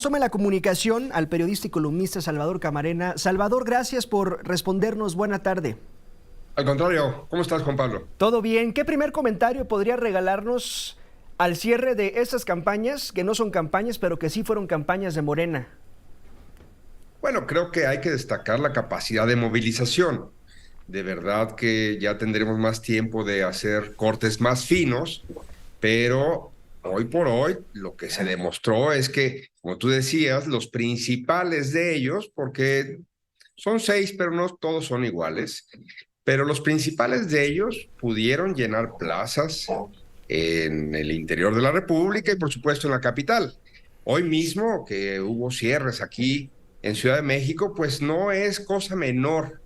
Tome la comunicación al periodista y columnista Salvador Camarena. Salvador, gracias por respondernos. Buena tarde. Al contrario, ¿cómo estás, Juan Pablo? ¿Todo bien? ¿Qué primer comentario podría regalarnos al cierre de estas campañas, que no son campañas, pero que sí fueron campañas de Morena? Bueno, creo que hay que destacar la capacidad de movilización. De verdad que ya tendremos más tiempo de hacer cortes más finos, pero hoy por hoy lo que se demostró es que, como tú decías, los principales de ellos, porque son 6, pero no todos son iguales, pero los principales de ellos pudieron llenar plazas en el interior de la República y por supuesto en la capital. Hoy mismo que hubo cierres aquí en Ciudad de México, pues no es cosa menor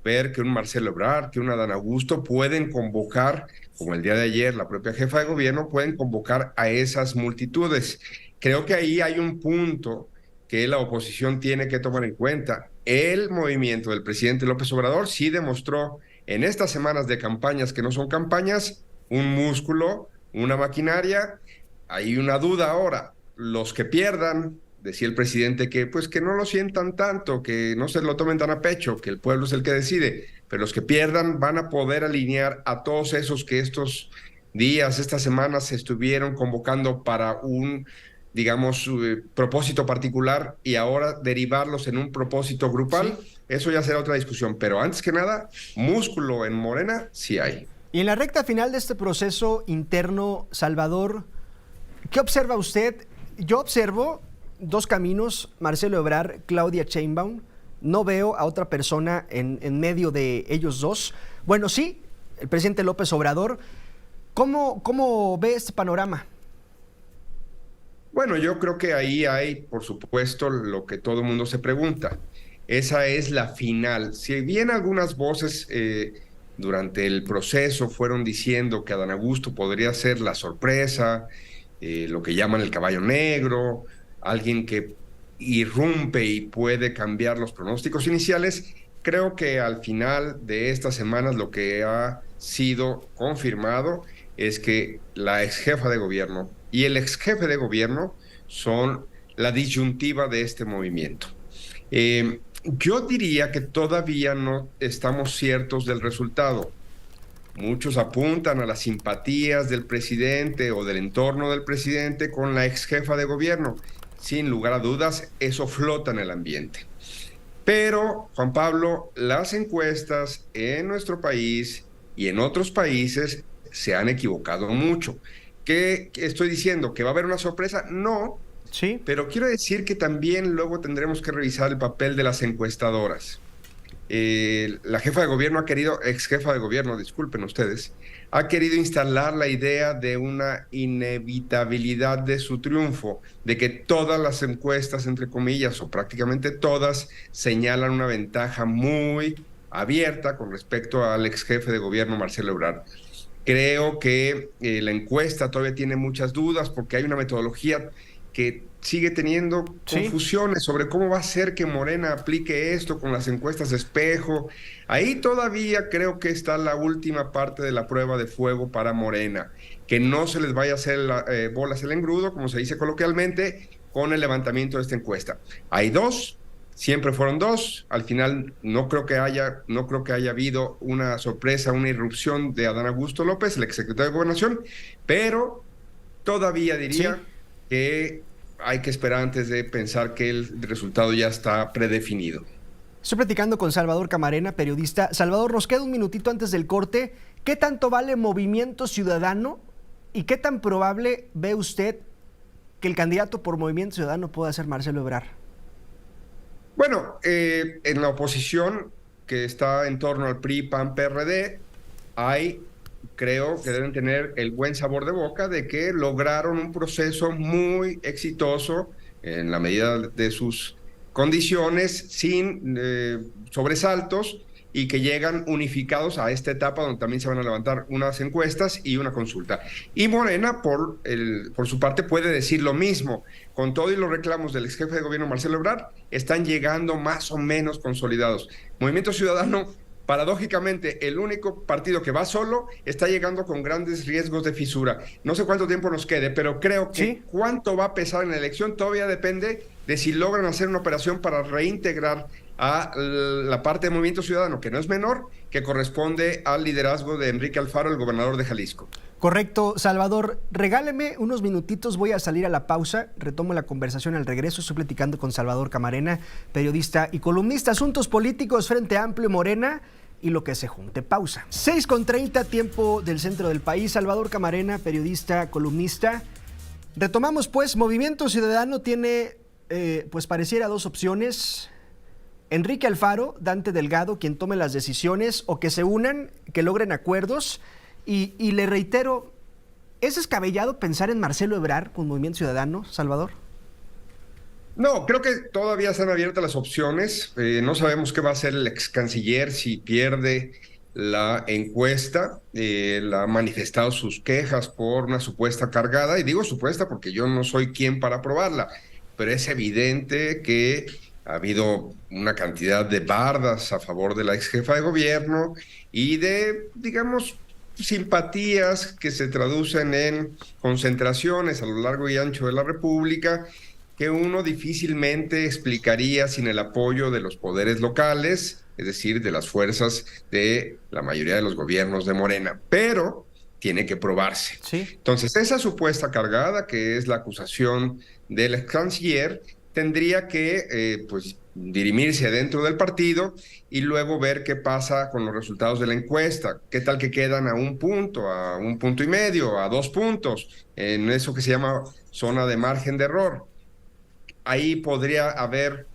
ver que un Marcelo Ebrard, que un Adán Augusto pueden convocar, como el día de ayer la propia jefa de gobierno, pueden convocar a esas multitudes. Creo que ahí hay un punto que la oposición tiene que tomar en cuenta. El movimiento del presidente López Obrador sí demostró en estas semanas de campañas que no son campañas, un músculo, una maquinaria. Hay una duda ahora. Los que pierdan, decía el presidente, que pues que no lo sientan tanto, que no se lo tomen tan a pecho, que el pueblo es el que decide, pero los que pierdan van a poder alinear a todos esos que estos días, estas semanas se estuvieron convocando para un, digamos, propósito particular y ahora derivarlos en un propósito grupal. Sí. Eso ya será otra discusión, pero antes que nada, músculo en Morena sí hay. Y en la recta final de este proceso interno, Salvador, ¿qué observa usted? Yo observo dos caminos, Marcelo Ebrard, Claudia Sheinbaum. No veo a otra persona en medio de ellos dos. Bueno, sí, el presidente López Obrador. ¿Cómo ve este panorama? Bueno, yo creo que ahí hay, por supuesto, lo que todo el mundo se pregunta. Esa es la final. Si bien algunas voces durante el proceso fueron diciendo que Adán Augusto podría ser la sorpresa, lo que llaman el caballo negro, alguien que irrumpe y puede cambiar los pronósticos iniciales, creo que al final de estas semanas lo que ha sido confirmado es que la ex jefa de gobierno y el ex jefe de gobierno son la disyuntiva de este movimiento. Yo diría que todavía no estamos ciertos del resultado. Muchos apuntan a las simpatías del presidente o del entorno del presidente con la ex jefa de gobierno. Sin lugar a dudas, eso flota en el ambiente. Pero, Juan Pablo, las encuestas en nuestro país y en otros países se han equivocado mucho. ¿Qué estoy diciendo? ¿Que va a haber una sorpresa? No, sí, pero quiero decir que también luego tendremos que revisar el papel de las encuestadoras. La jefa de gobierno ex jefa de gobierno, disculpen ustedes, ha querido instalar la idea de una inevitabilidad de su triunfo, de que todas las encuestas, entre comillas, o prácticamente todas, señalan una ventaja muy abierta con respecto al ex jefe de gobierno, Marcelo Ebrard. Creo que la encuesta todavía tiene muchas dudas porque hay una metodología que sigue teniendo confusiones sobre cómo va a ser que Morena aplique esto con las encuestas de espejo. Ahí todavía creo que está la última parte de la prueba de fuego para Morena, que no se les vaya a hacer bolas el engrudo, como se dice coloquialmente, con el levantamiento de esta encuesta. Hay dos, siempre fueron dos, al final no creo que haya habido una sorpresa, una irrupción de Adán Augusto López, el exsecretario de Gobernación, pero todavía diría que hay que esperar antes de pensar que el resultado ya está predefinido. Estoy platicando con Salvador Camarena, periodista. Salvador, nos queda un minutito antes del corte. ¿Qué tanto vale Movimiento Ciudadano y qué tan probable ve usted que el candidato por Movimiento Ciudadano pueda ser Marcelo Ebrard? Bueno, en la oposición que está en torno al PRI, PAN, PRD, creo que deben tener el buen sabor de boca de que lograron un proceso muy exitoso en la medida de sus condiciones, sin sobresaltos, y que llegan unificados a esta etapa donde también se van a levantar unas encuestas y una consulta. Y Morena, por su parte, puede decir lo mismo. Con todo y los reclamos del ex jefe de gobierno Marcelo Ebrard, están llegando más o menos consolidados. Movimiento Ciudadano paradójicamente, el único partido que va solo está llegando con grandes riesgos de fisura. No sé cuánto tiempo nos quede, pero creo que Sí. cuánto va a pesar en la elección todavía depende de si logran hacer una operación para reintegrar a la parte de Movimiento Ciudadano, que no es menor, que corresponde al liderazgo de Enrique Alfaro, el gobernador de Jalisco. Correcto, Salvador. Regáleme unos minutitos, voy a salir a la pausa, retomo la conversación al regreso. Estoy platicando con Salvador Camarena, periodista y columnista, asuntos políticos, Frente Amplio, Morena y lo que se junte. Pausa. 6:30, tiempo del centro del país. Salvador Camarena, periodista, columnista. Retomamos pues, Movimiento Ciudadano tiene, pues pareciera dos opciones. Enrique Alfaro, Dante Delgado, quien tome las decisiones, o que se unan, que logren acuerdos. Y le reitero, ¿es descabellado pensar en Marcelo Ebrard con Movimiento Ciudadano, Salvador? No, creo que todavía están abiertas las opciones. No sabemos qué va a hacer el ex canciller si pierde la encuesta. Él ha manifestado sus quejas por una supuesta cargada, y digo supuesta porque yo no soy quien para probarla, pero es evidente que ha habido una cantidad de bardas a favor de la ex jefa de gobierno y de, digamos, simpatías que se traducen en concentraciones a lo largo y ancho de la República, que uno difícilmente explicaría sin el apoyo de los poderes locales, es decir, de las fuerzas de la mayoría de los gobiernos de Morena, pero tiene que probarse. Sí. Entonces, esa supuesta cargada, que es la acusación del ex canciller, tendría que pues dirimirse dentro del partido y luego ver qué pasa con los resultados de la encuesta. ¿Qué tal que quedan a 1 punto, a 1,5 puntos, a 2 puntos, en eso que se llama zona de margen de error? Ahí podría haber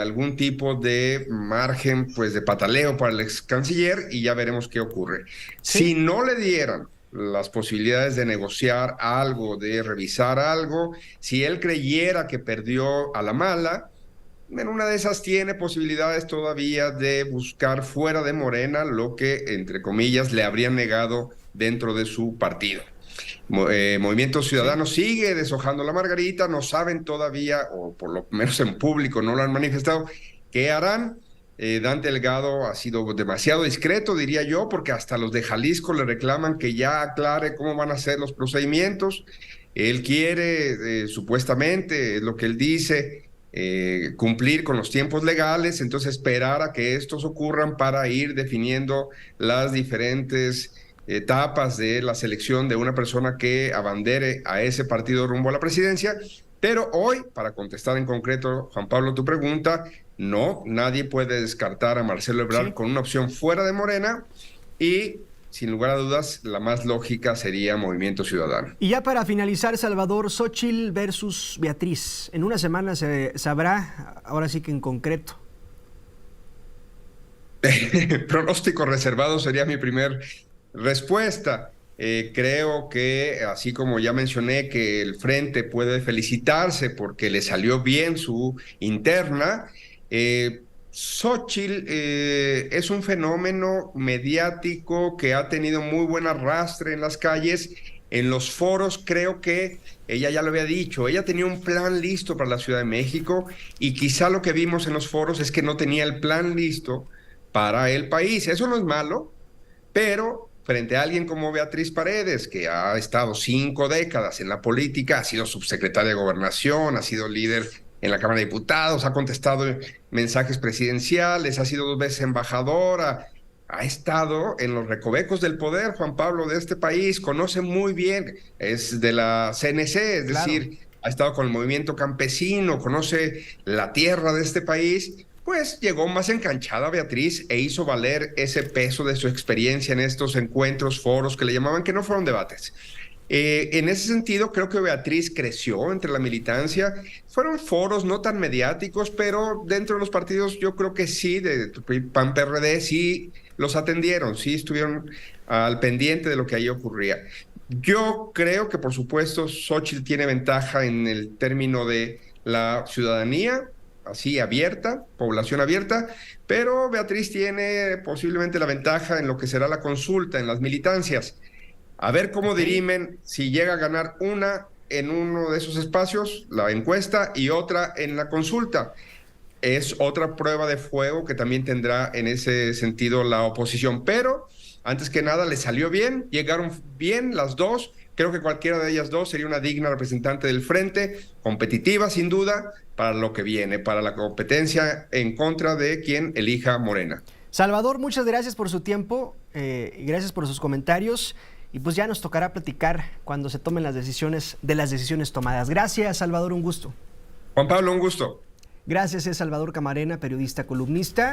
algún tipo de margen pues de pataleo para el ex canciller, y ya veremos qué ocurre. Sí. Si no le dieran las posibilidades de negociar algo, de revisar algo, si él creyera que perdió a la mala, en una de esas tiene posibilidades todavía de buscar fuera de Morena lo que, entre comillas, le habrían negado dentro de su partido. Movimiento Ciudadano sigue deshojando la margarita, no saben todavía, o por lo menos en público no lo han manifestado, qué harán. Dante Delgado ha sido demasiado discreto, diría yo, porque hasta los de Jalisco le reclaman que ya aclare cómo van a ser los procedimientos. Él quiere, supuestamente, es lo que él dice, cumplir con los tiempos legales, entonces esperar a que estos ocurran para ir definiendo las diferentes etapas de la selección de una persona que abandere a ese partido rumbo a la presidencia. Pero hoy, para contestar en concreto, Juan Pablo, tu pregunta, no, nadie puede descartar a Marcelo Ebrard con una opción fuera de Morena, y sin lugar a dudas, la más lógica sería Movimiento Ciudadano. Y ya para finalizar, Salvador, Xóchitl versus Beatriz. En una semana se sabrá, ahora sí que en concreto. Pronóstico reservado sería mi primer respuesta. Creo que, así como ya mencioné, que el Frente puede felicitarse porque le salió bien su interna, Xóchitl es un fenómeno mediático que ha tenido muy buen arrastre en las calles. En los foros, creo que ella ya lo había dicho, ella tenía un plan listo para la Ciudad de México, y quizá lo que vimos en los foros es que no tenía el plan listo para el país. Eso no es malo, pero frente a alguien como Beatriz Paredes, que ha estado 5 décadas en la política, ha sido subsecretaria de Gobernación, ha sido líder en la Cámara de Diputados, ha contestado mensajes presidenciales, ha sido 2 veces embajadora, ha estado en los recovecos del poder, Juan Pablo, de este país, conoce muy bien, es de la CNC, es decir, ha estado con el movimiento campesino, conoce la tierra de este país. Pues llegó más enganchada Beatriz e hizo valer ese peso de su experiencia en estos encuentros, foros que le llamaban, que no fueron debates. En ese sentido, creo que Beatriz creció entre la militancia. Fueron foros no tan mediáticos, pero dentro de los partidos yo creo que sí, de PAN-PRD, sí los atendieron, sí estuvieron al pendiente de lo que ahí ocurría. Yo creo que, por supuesto, Xóchitl tiene ventaja en el término de la ciudadanía, así abierta, población abierta, pero Beatriz tiene posiblemente la ventaja en lo que será la consulta, en las militancias. A ver cómo dirimen, si llega a ganar una en uno de esos espacios, la encuesta, y otra en la consulta. es otra prueba de fuego que también tendrá en ese sentido la oposición. Pero, antes que nada, le salió bien, llegaron bien las dos. Creo que cualquiera de ellas dos sería una digna representante del frente, competitiva sin duda, para lo que viene, para la competencia en contra de quien elija Morena. Salvador, muchas gracias por su tiempo y gracias por sus comentarios. Y pues ya nos tocará platicar cuando se tomen las decisiones tomadas. Gracias, Salvador, un gusto. Juan Pablo, un gusto. Gracias, es Salvador Camarena, periodista columnista.